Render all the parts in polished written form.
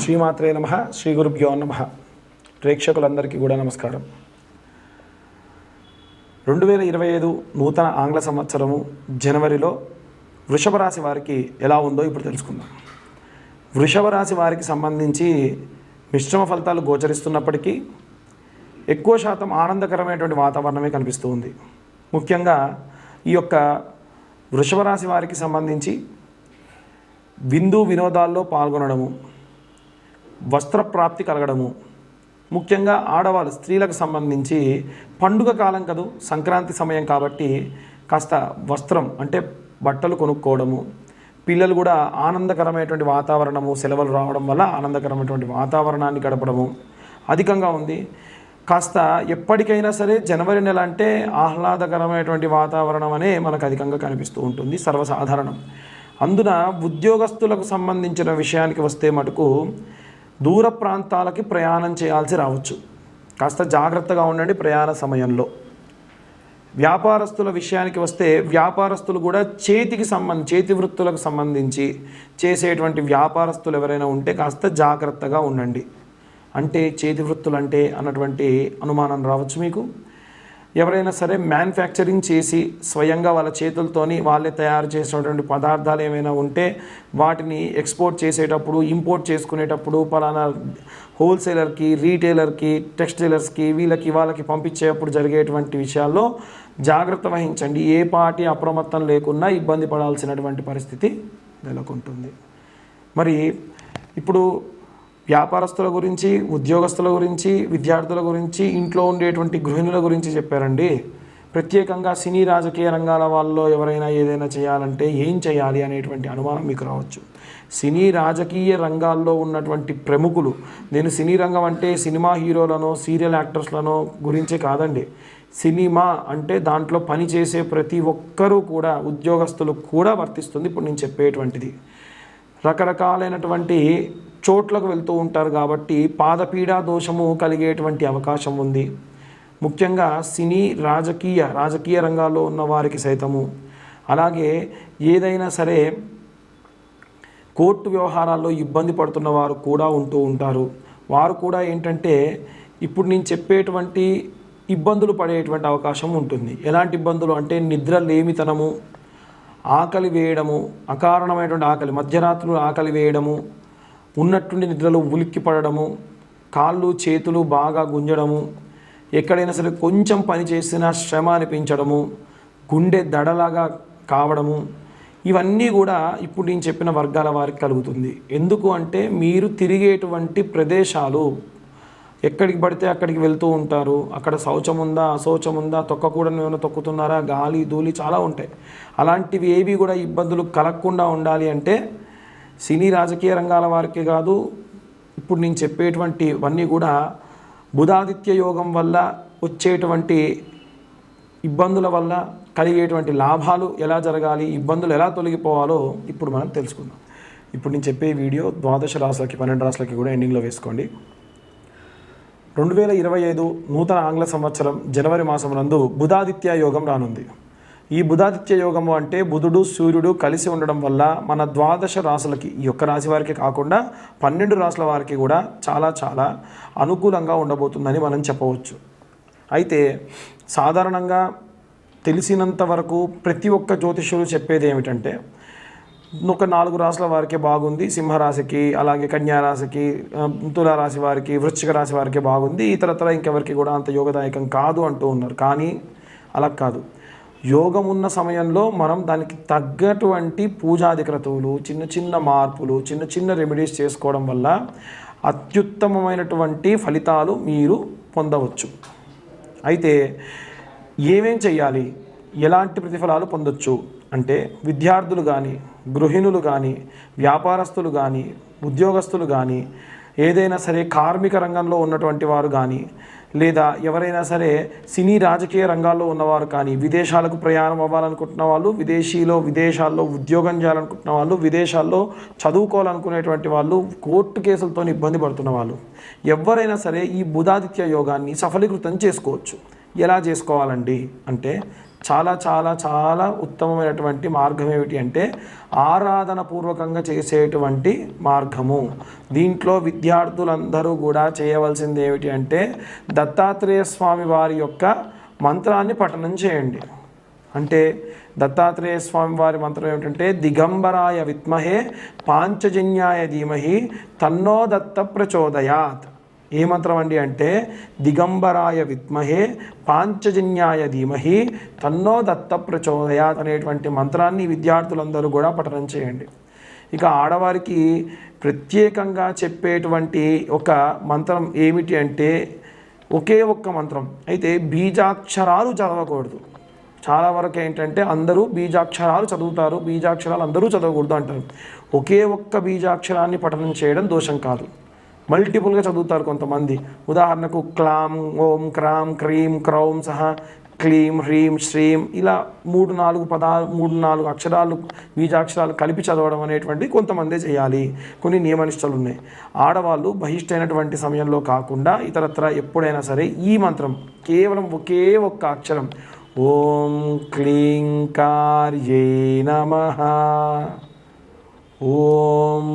శ్రీమాత్రే నమః. శ్రీ గురుభ్యో నమః. ప్రేక్షకులందరికీ కూడా నమస్కారం. 2025 నూతన ఆంగ్ల సంవత్సరము జనవరిలో వృషభ రాశి వారికి ఎలా ఉందో ఇప్పుడు తెలుసుకుందాం. వృషభ రాశి వారికి సంబంధించి మిశ్రమ ఫలితాలు గోచరిస్తున్నప్పటికీ ఎక్కువ శాతం ఆనందకరమైనటువంటి వాతావరణమే కనిపిస్తూ ఉంది. ముఖ్యంగా ఈ యొక్క వృషభ రాశి వారికి సంబంధించి విందు వినోదాల్లో పాల్గొనడము, వస్త్రప్రాప్తి కలగడము, ముఖ్యంగా ఆడవాళ్ళు స్త్రీలకు సంబంధించి పండుగ కాలం కదూ, సంక్రాంతి సమయం కాబట్టి కాస్త వస్త్రం అంటే బట్టలు కొనుక్కోవడము, పిల్లలు కూడా ఆనందకరమైనటువంటి వాతావరణము, సెలవులు రావడం వల్ల ఆనందకరమైనటువంటి వాతావరణాన్ని గడపడము అధికంగా ఉంది. కాస్త ఎప్పటికైనా సరే జనవరి నెల అంటే ఆహ్లాదకరమైనటువంటి వాతావరణం అనే మనకు అధికంగా కనిపిస్తూ ఉంటుంది, సర్వసాధారణం. అందున ఉద్యోగస్తులకు సంబంధించిన విషయానికి వస్తే మటుకు దూర ప్రాంతాలకి ప్రయాణం చేయాల్సి రావచ్చు. కాస్త జాగ్రత్తగా ఉండండి ప్రయాణ సమయంలో. వ్యాపారస్తుల విషయానికి వస్తే వ్యాపారస్తులు కూడా చేతి వృత్తులకు సంబంధించి చేసేటువంటి వ్యాపారస్తులు ఎవరైనా ఉంటే కాస్త జాగ్రత్తగా ఉండండి. అంటే చేతి వృత్తులు అంటే అన్నటువంటి అనుమానం రావచ్చు మీకు. ఎవరైనా సరే మ్యానుఫ్యాక్చరింగ్ చేసి స్వయంగా వాళ్ళ చేతులతోని వాళ్ళే తయారు చేసినటువంటి పదార్థాలు ఏమైనా ఉంటే వాటిని ఎక్స్పోర్ట్ చేసేటప్పుడు, ఇంపోర్ట్ చేసుకునేటప్పుడు పలానా హోల్సేలర్కి, రీటైలర్కి, టెక్స్టైలర్స్కి వాళ్ళకి పంపించేటప్పుడు జరిగేటువంటి విషయాల్లో జాగ్రత్త వహించండి. ఏ పాటి అప్రమత్తం లేకుండా ఇబ్బంది పడాల్సినటువంటి పరిస్థితి నెలకొంటుంది. మరి ఇప్పుడు వ్యాపారస్తుల గురించి, ఉద్యోగస్తుల గురించి, విద్యార్థుల గురించి, ఇంట్లో ఉండేటువంటి గృహిణుల గురించి చెప్పారండి. ప్రత్యేకంగా సినీ రాజకీయ రంగాల వాళ్ళలో ఎవరైనా ఏదైనా చేయాలంటే ఏం చేయాలి అనేటువంటి అనుమానం మీకు రావచ్చు. సినీ రాజకీయ రంగాల్లో ఉన్నటువంటి ప్రముఖులు, నేను సినీ రంగం అంటే సినిమా హీరోలను, సీరియల్ యాక్టర్స్లను గురించే కాదండి. సినిమా అంటే దాంట్లో పనిచేసే ప్రతి ఒక్కరూ కూడా, ఉద్యోగస్తులు కూడా వర్తిస్తుంది ఇప్పుడు నేను చెప్పేటువంటిది. రకరకాలైనటువంటి చోట్లకు వెళ్తూ ఉంటారు కాబట్టి పాదపీడా దోషము కలిగేటువంటి అవకాశం ఉంది. ముఖ్యంగా సినీ రాజకీయ రంగాల్లో ఉన్న వారికి సైతము, అలాగే ఏదైనా సరే కోర్టు వ్యవహారాల్లో ఇబ్బంది పడుతున్న వారు కూడా ఉంటూ ఉంటారు. వారు కూడా ఏంటంటే ఇప్పుడు నేను చెప్పేటువంటి ఇబ్బందులు పడేటువంటి అవకాశం ఉంటుంది. ఎలాంటి ఇబ్బందులు అంటే నిద్ర లేమితనము, ఆకలి వేయడము, అకారణమైనటువంటి ఆకలి, మధ్యరాత్రులు ఆకలి వేయడము, ఉన్నట్టుండి నిద్రలో ఉలిక్కి పడడము, కాళ్ళు చేతులు బాగా గుంజడము, ఎక్కడైనా సరే కొంచెం పని చేసినా శ్రమ అనిపించడము, గుండె దడలాగా కావడము, ఇవన్నీ కూడా ఇప్పుడు నేను చెప్పిన వర్గాల వారికి కలుగుతుంది. ఎందుకు అంటే మీరు తిరిగేటువంటి ప్రదేశాలు, ఎక్కడికి పడితే అక్కడికి వెళ్తూ ఉంటారు. అక్కడ శౌచం ఉందా, అశౌచం ఉందా, తొక్కకూడని ఏమైనా తొక్కుతున్నారా, గాలి ధూళి చాలా ఉంటాయి. అలాంటివి ఏవి కూడా ఇబ్బందులు కలగకుండా ఉండాలి అంటే సినీ రాజకీయ రంగాల వారికి కాదు, ఇప్పుడు నేను చెప్పేటువంటివన్నీ కూడా బుధాదిత్య యోగం వల్ల వచ్చేటువంటి ఇబ్బందుల వల్ల కలిగేటువంటి లాభాలు ఎలా జరగాలి, ఇబ్బందులు ఎలా తొలగిపోవాలో ఇప్పుడు మనం తెలుసుకుందాం. ఇప్పుడు నేను చెప్పే వీడియో 12 రాశులకి 12 రాశులకి కూడా ఎండింగ్లో వేసుకోండి. 2025 నూతన ఆంగ్ల సంవత్సరం జనవరి మాసం నందు బుధాదిత్య యోగం రానుంది. ఈ బుధాదిత్య యోగము అంటే బుధుడు సూర్యుడు కలిసి ఉండడం వల్ల మన 12 రాశులకి, ఈ ఒక్క రాశి వారికి కాకుండా 12 రాశుల వారికి కూడా చాలా చాలా అనుకూలంగా ఉండబోతుందని మనం చెప్పవచ్చు. అయితే సాధారణంగా తెలిసినంత వరకు ప్రతి ఒక్క జ్యోతిష్యులు చెప్పేది ఏమిటంటే ఒక 4 రాశుల వారికి బాగుంది, సింహరాశికి, అలాగే కన్యారాశికి, తులారాశి వారికి, వృశ్చిక రాశి వారికి బాగుంది, ఇతరత్ర ఇంకెవరికి కూడా అంత యోగదాయకం కాదు అంటూ ఉన్నారు. కానీ అలా కాదు. యోగం ఉన్న సమయంలో మనం దానికి తగ్గటువంటి పూజాధిక్రతువులు, చిన్న చిన్న మార్పులు, చిన్న చిన్న రెమెడీస్ చేసుకోవడం వల్ల అత్యుత్తమమైనటువంటి ఫలితాలు మీరు పొందవచ్చు. అయితే ఏమేం చేయాలి, ఎలాంటి ప్రతిఫలాలు పొందొచ్చు అంటే విద్యార్థులు కానీ, గృహిణులు కానీ, వ్యాపారస్తులు కానీ, ఉద్యోగస్తులు కానీ, ఏదైనా సరే కార్మిక రంగంలో ఉన్నటువంటి వారు కానీ, లేదా ఎవరైనా సరే సినీ రాజకీయ రంగాల్లో ఉన్నవారు కానీ, విదేశాలకు ప్రయాణం అవ్వాలనుకుంటున్న వాళ్ళు, విదేశాల్లో ఉద్యోగం చేయాలనుకుంటున్న వాళ్ళు, విదేశాల్లో చదువుకోవాలనుకునేటువంటి వాళ్ళు, కోర్టు కేసులతో ఇబ్బంది పడుతున్న వాళ్ళు, ఎవరైనా సరే ఈ బుధాదిత్య యోగాన్ని సఫలీకృతం చేసుకోవచ్చు. ఎలా చేసుకోవాలండి అంటే చాలా చాలా చాలా ఉత్తమమైనటువంటి మార్గం ఏమిటి అంటే ఆరాధన పూర్వకంగా చేసేటువంటి మార్గము. దీంట్లో విద్యార్థులందరూ కూడా చేయవలసింది ఏమిటి అంటే దత్తాత్రేయ స్వామి వారి యొక్క మంత్రాన్ని పఠనం చేయండి. అంటే దత్తాత్రేయ స్వామి వారి మంత్రం ఏమిటంటే దిగంబరాయ విద్మహే పాంచజన్యాయ ధీమహి తన్నో దత్త ప్రచోదయాత్. ఏ మంత్రం అండి అంటే దిగంబరాయ విద్మహే పాంచజన్యాయ ధీమహి తన్నో దత్త ప్రచోదయాత్ అనేటువంటి మంత్రాన్ని విద్యార్థులందరూ కూడా పఠనం చేయండి. ఇక ఆడవారికి ప్రత్యేకంగా చెప్పేటువంటి ఒక మంత్రం ఏమిటి అంటే ఒకే ఒక్క మంత్రం, అయితే బీజాక్షరాలు చదవకూడదు. చాలా వరకు ఏంటంటే అందరూ బీజాక్షరాలు చదువుతారు, బీజాక్షరాలు అందరూ చదవకూడదు అంటారు. ఒకే ఒక్క బీజాక్షరాన్ని పఠనం చేయడం దోషం కాదు, మల్టిపుల్గా చదువుతారు కొంతమంది. ఉదాహరణకు క్లాం ఓం క్రాం క్రీం క్రౌం సహ క్లీం హ్రీం శ్రీం ఇలా 3-4 అక్షరాలు బీజాక్షరాలు కలిపి చదవడం అనేటువంటి కొంతమందే చేయాలి. కొన్ని నియమనిష్టలు ఉన్నాయి. ఆడవాళ్ళు బహిష్టైనటువంటి సమయంలో కాకుండా ఇతరత్ర ఎప్పుడైనా సరే ఈ మంత్రం కేవలం ఒకే ఒక్క అక్షరం ఓం క్లీం కార్యే నమః, ఓం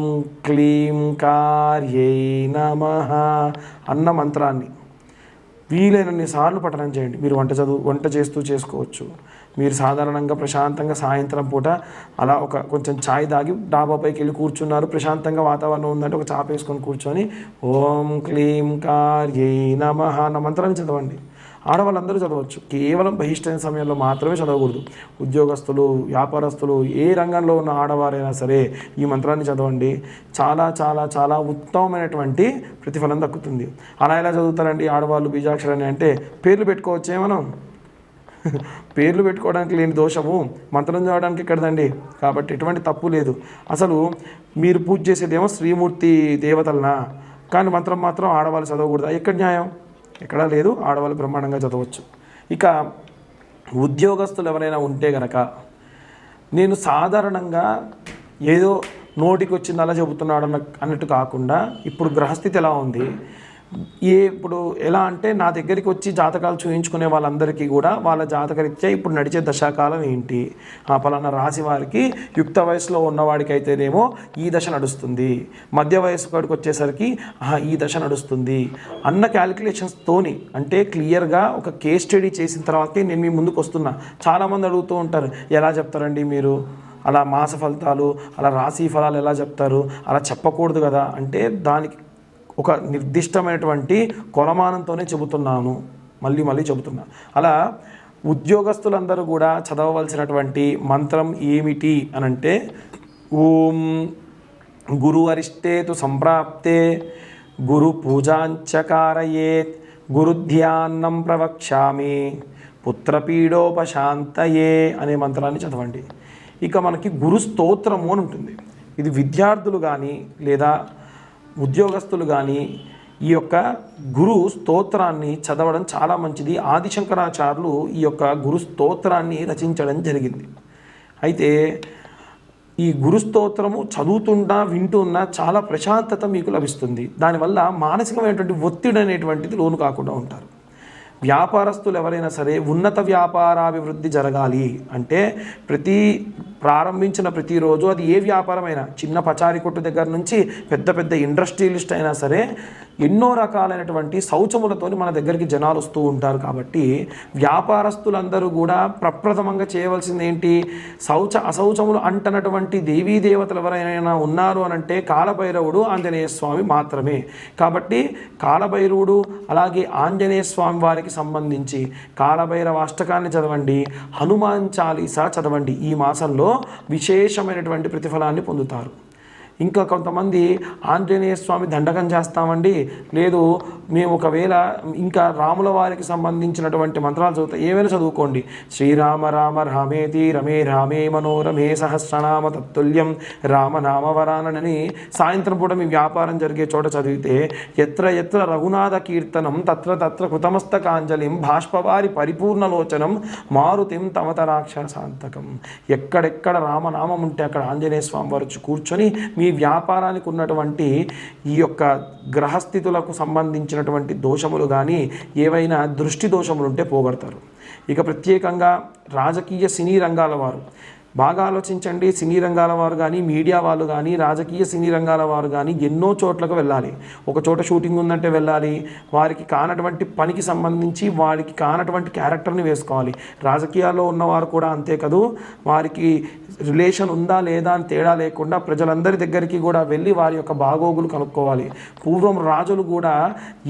క్లీం కార్యే నమః అన్న మంత్రాన్ని వీలైనన్ని సార్లు పఠనం చేయండి. మీరు వంట చేస్తూ చేసుకోవచ్చు. మీరు సాధారణంగా ప్రశాంతంగా సాయంత్రం పూట అలా కొంచెం ఛాయ్ తాగి డాబాపైకి వెళ్ళి కూర్చున్నారు, ప్రశాంతంగా వాతావరణం ఉందంటే ఒక చాప వేసుకొని కూర్చొని ఓం క్లీం కార్యే నమః అన్న మంత్రాన్ని చదవండి. ఆడవాళ్ళందరూ చదవచ్చు, కేవలం బహిష్టైన సమయంలో మాత్రమే చదవకూడదు. ఉద్యోగస్తులు, వ్యాపారస్తులు, ఏ రంగంలో ఉన్న ఆడవారైనా సరే ఈ మంత్రాన్ని చదవండి. చాలా చాలా చాలా ఉత్తమమైనటువంటి ప్రతిఫలం దక్కుతుంది. అలా ఎలా చదువుతారండి ఆడవాళ్ళు బీజాక్షరాన్ని అంటే పేర్లు పెట్టుకోవచ్చే మనం పేర్లు పెట్టుకోవడానికి లేని దోషము మంత్రం చదవడానికి ఎక్కడదండి. కాబట్టి ఎటువంటి తప్పు లేదు. అసలు మీరు పూజ చేసేదేమో శ్రీమూర్తి దేవతలనా, కానీ మంత్రం మాత్రం ఆడవాళ్ళు చదవకూడదా? ఎక్కడ న్యాయం? ఎక్కడా లేదు. ఆడవాళ్ళు బ్రహ్మాండంగా చదవచ్చు. ఇక ఉద్యోగస్తులు ఎవరైనా ఉంటే గనక నేను సాధారణంగా ఏదో నోటికి వచ్చింది అలా చెబుతున్నాడు అన్నట్టు కాకుండా ఇప్పుడు గ్రహస్థితి ఎలా ఉంది, ఇప్పుడు ఎలా అంటే నా దగ్గరికి వచ్చి జాతకాలు చూయించుకునే వాళ్ళందరికీ కూడా వాళ్ళ జాతకరీత్యా ఇప్పుడు నడిచే దశాకాలం ఏంటి, పలానా రాశి వారికి యుక్త వయసులో ఉన్నవాడికి అయితేనేమో ఈ దశ నడుస్తుంది, మధ్య వయసు వాడికి వచ్చేసరికి ఈ దశ నడుస్తుంది అన్న క్యాలిక్యులేషన్స్తోని, అంటే క్లియర్గా ఒక కేస్ స్టడీ చేసిన తర్వాతే నేను మీ ముందుకు వస్తున్నా. చాలామంది అడుగుతూ ఉంటారు, ఎలా చెప్తారండి మీరు అలా మాస ఫలితాలు, అలా రాశి ఫలాలు ఎలా చెప్తారు, అలా చెప్పకూడదు కదా అంటే దానికి ఒక నిర్దిష్టమైనటువంటి కొలమానంతోనే చెబుతున్నాను, మళ్ళీ చెబుతున్నా. అలా ఉద్యోగస్తులందరూ కూడా చదవవలసినటువంటి మంత్రం ఏమిటి అనంటే ఓం గురు అరిష్టేతు సంప్రాప్తే గురు పూజాంచకారయేత్ గురుధ్యాన్నం ప్రవక్ష్యామి పుత్రపీడోపశాంతయే అనే మంత్రాన్ని చదవండి. ఇక మనకి గురు స్తోత్రము అని ఉంటుంది. ఇది విద్యార్థులు కానీ లేదా ఉద్యోగస్తులు కానీ ఈ యొక్క గురు స్తోత్రాన్ని చదవడం చాలా మంచిది. ఆదిశంకరాచార్యులు ఈ యొక్క గురు స్తోత్రాన్ని రచించడం జరిగింది. అయితే ఈ గురు స్తోత్రము చదువుతున్నా వింటున్నా చాలా ప్రశాంతత మీకు లభిస్తుంది. దానివల్ల మానసికమైనటువంటి ఒత్తిడి అనేటువంటిది లోను కాకుండా ఉంటారు. వ్యాపారస్తులు ఎవరైనా సరే ఉన్నత వ్యాపారాభివృద్ధి జరగాలి అంటే ప్రారంభించిన ప్రతిరోజు అది ఏ వ్యాపారమైనా, చిన్న పచారీ కొట్టు దగ్గర నుంచి పెద్ద పెద్ద ఇండస్ట్రియలిస్ట్ అయినా సరే ఎన్నో రకాలైనటువంటి శౌచములతో మన దగ్గరికి జనాలు వస్తూ ఉంటారు. కాబట్టి వ్యాపారస్తులందరూ కూడా ప్రప్రథమంగా చేయవలసింది ఏంటి, అశౌచములు అంటనటువంటి దేవీ దేవతలు ఎవరైనా ఉన్నారు అనంటే కాలభైరవుడు, ఆంజనేయ స్వామి మాత్రమే. కాబట్టి కాలభైరవుడు అలాగే ఆంజనేయ స్వామి వారికి సంబంధించి కాలభైరవ అష్టకాన్ని చదవండి, హనుమాన్ చాలీసా చదవండి. ఈ మాసంలో విశేషమైనటువంటి ప్రతిఫలాన్ని పొందుతారు. ఇంకా కొంతమంది ఆంజనేయ స్వామి దండకం చేస్తామండి, లేదు మేము ఒకవేళ ఇంకా రాముల వారికి సంబంధించినటువంటి మంత్రాలు చదువుతా, ఏమైనా చదువుకోండి. శ్రీరామ రామ రామేతి రమే రామే మనోరమే సహస్రనామ తత్తుల్యం రామనామవరానని సాయంత్రం పూట మీ వ్యాపారం జరిగే చోట చదివితే ఎత్ర ఎత్ర రఘునాథ కీర్తనం తత్ర తత్ర కృతమస్తకాంజలిం బాష్పవారి పరిపూర్ణలోచనం మారుతిం తమత రాక్షసాంతకం. ఎక్కడెక్కడ రామనామం ఉంటే అక్కడ ఆంజనేయ స్వామి వారు కూర్చొని మీ వ్యాపారానికి ఉన్నటువంటి ఈ యొక్క గ్రహస్థితులకు సంబంధించిన సంబంధించినటువంటి దోషములు కానీ ఏవైనా దృష్టి దోషములు ఉంటే పోగొడతారు. ఇక ప్రత్యేకంగా రాజకీయ సినీ రంగాల వారు బాగా ఆలోచించండి. సినీ రంగాల వారు కానీ, మీడియా వాళ్ళు కానీ, రాజకీయ సినీ రంగాల వారు కానీ ఎన్నో చోట్లకు వెళ్ళాలి. ఒక చోట షూటింగ్ ఉందంటే వెళ్ళాలి. వారికి కానటువంటి పనికి సంబంధించి వారికి కానటువంటి క్యారెక్టర్ని వేసుకోవాలి. రాజకీయాల్లో ఉన్నవారు కూడా అంతే కదూ, వారికి రిలేషన్ ఉందా లేదా అని తేడా లేకుండా ప్రజలందరి దగ్గరికి కూడా వెళ్ళి వారి యొక్క బాగోగులు కనుక్కోవాలి. పూర్వం రాజులు కూడా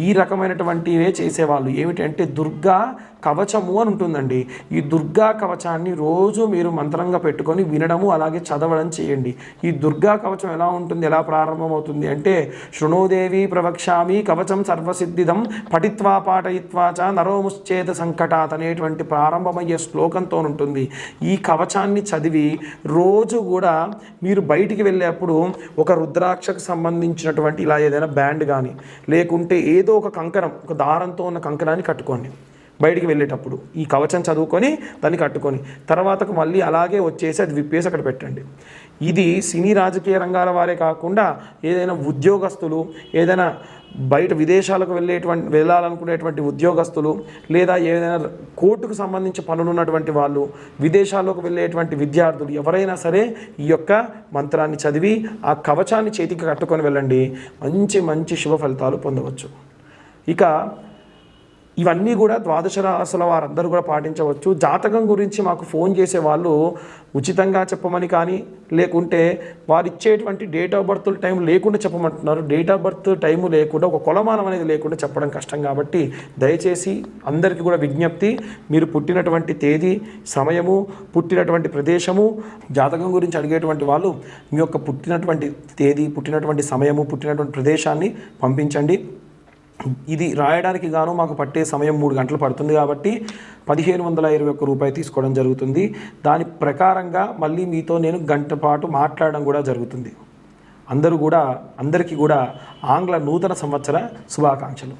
ఈ రకమైనటువంటివే చేసేవాళ్ళు. ఏమిటంటే దుర్గా కవచము అని ఉంటుందండి. ఈ దుర్గా కవచాన్ని రోజు మీరు మంత్రంగా పెట్టుకొని వినడము అలాగే చదవడం చేయండి. ఈ దుర్గా కవచం ఎలా ఉంటుంది, ఎలా ప్రారంభమవుతుంది అంటే శృణోదేవి ప్రవక్ష్యామి కవచం సర్వసిద్ధిదం పఠిత్వా పాఠయిత్వా చ నరోముశ్చేత సంకటాత్ అనేటువంటి ప్రారంభమయ్యే శ్లోకంతో ఉంటుంది. ఈ కవచాన్ని చదివి రోజు కూడా మీరు బయటికి వెళ్ళేప్పుడు ఒక రుద్రాక్షకు సంబంధించినటువంటి ఇలా ఏదైనా బ్యాండ్ కానీ లేకుంటే ఏదో ఒక కంకణం, ఒక దారంతో ఉన్న కంకణాన్ని కట్టుకోండి. బయటికి వెళ్ళేటప్పుడు ఈ కవచం చదువుకొని దాన్ని కట్టుకొని తర్వాతకు మళ్ళీ అలాగే వచ్చేసి అది విప్పేసి అక్కడ పెట్టండి. ఇది సినీ రాజకీయ రంగాల వారే కాకుండా ఏదైనా ఉద్యోగస్తులు, ఏదైనా బయట విదేశాలకు వెళ్ళాలనుకునేటువంటి ఉద్యోగస్తులు, లేదా ఏదైనా కోర్టుకు సంబంధించి పనులు ఉన్నటువంటి వాళ్ళు, విదేశాల్లోకి వెళ్ళేటువంటి విద్యార్థులు ఎవరైనా సరే ఈ యొక్క మంత్రాన్ని చదివి ఆ కవచాన్ని చేతికి కట్టుకొని వెళ్ళండి. మంచి మంచి శుభ ఫలితాలు పొందవచ్చు. ఇక ఇవన్నీ కూడా ద్వాదశ రాశుల వారందరూ కూడా పాటించవచ్చు. జాతకం గురించి మాకు ఫోన్ చేసే వాళ్ళు ఉచితంగా చెప్పమని కానీ లేకుంటే వారు ఇచ్చేటువంటి డేట్ ఆఫ్ బర్త్ టైం లేకుండా చెప్పమంటున్నారు. డేట్ ఆఫ్ బర్త్ టైము లేకుండా ఒక కొలమానం అనేది లేకుండా చెప్పడం కష్టం కాబట్టి దయచేసి అందరికీ కూడా విజ్ఞప్తి, మీరు పుట్టినటువంటి తేదీ, సమయము, పుట్టినటువంటి ప్రదేశము, జాతకం గురించి అడిగేటువంటి వాళ్ళు మీ యొక్క పుట్టినటువంటి తేదీ, పుట్టినటువంటి సమయము, పుట్టినటువంటి ప్రదేశాన్ని పంపించండి. ఇది రాయడానికి గాను మాకు పట్టే సమయం 3 గంటలు పడుతుంది కాబట్టి 1521 రూపాయలు తీసుకోవడం జరుగుతుంది. దాని ప్రకారంగా మళ్ళీ మీతో నేను గంట పాటు మాట్లాడడం కూడా జరుగుతుంది. అందరికీ కూడా ఆంగ్ల నూతన సంవత్సర శుభాకాంక్షలు.